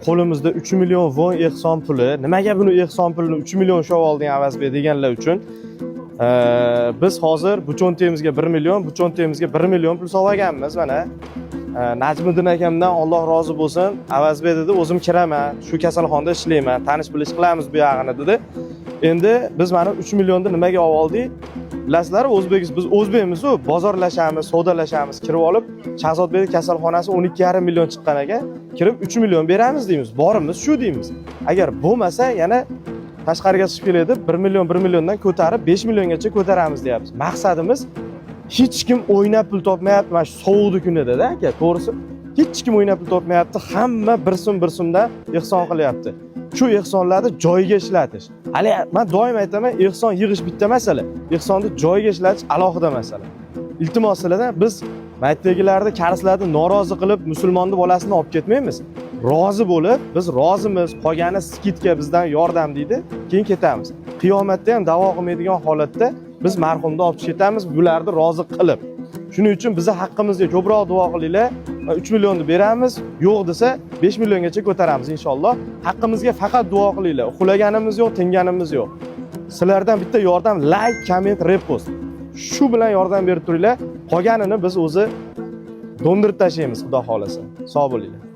qo'limizda 3 million won ehson puli. Nimaga buni ehson pulini 3 million shov olding Avazbek deganlar uchun biz hozir bu cho'ntimizga 1 million, bu cho'ntimizga 1 million pul solganmiz mana. Najmiddin akamdan Alloh rozi bo'lsin. Avazbek dedi, o'zim kiraman, shu kasalxonada ishlayman, tanish bilish qilamiz bu yog'ini dedi. Endi biz mana 3 millionni nimaga oldik? Bilasizlar, biz o'zbekmiz-ku, bozorlashamiz, savdolashamiz, kirib olib, Shahzodbek kasalxonasi 12,5 million chiqqan ekan, kirib 3 million beramiz deymiz. Borimiz shu deymiz. Agar bo'lmasa, yana tashqariga chiqib keladi, 1 milliondan ko'tarib 5 milliongacha ko'taramiz deyapmiz. Maqsadimiz hech kim o'ynab pul topmayapti mana shu sovuqdi kunida-da aka, to'g'risi. Hech kim o'ynab pul topmayapti, hamma bir so'mdan ehson qilyapti. Shu ehsonlarni joyiga ishlatish. Hali men doim aytaman, ehson yig'ish bitta masala, ehsonni joyiga ishlatish alohida masala. Iltimos sizlardan biz maytdagilarni, karslarni norozi qilib, musulmonni bolasini olib ketmaymiz. Rozi bo'lib, biz rozimiz, qolgani skitka bizdan yordam deydi, keyin ketamiz. Qiyomatda ham da'vo qilmaydigan holatda biz marhumni olib ketamiz, bularni rozi qilib. Shuning uchun bizni haqqimizga ko'proq duo qilinglar. 3 millionni beramiz, yo'q desa 5 milliongacha ko'taramiz inshaalloh. Haqqimizga faqat duo qilinglar. Uxlaganimiz yo'q, tinganimiz yo'q. Sizlardan bitta yordam, like, comment, repost. Shu bilan yordam berib turinglar. Qolganini biz o'zi do'ndirib tashlaymiz, xudo xolasa. Sog' bo'linglar.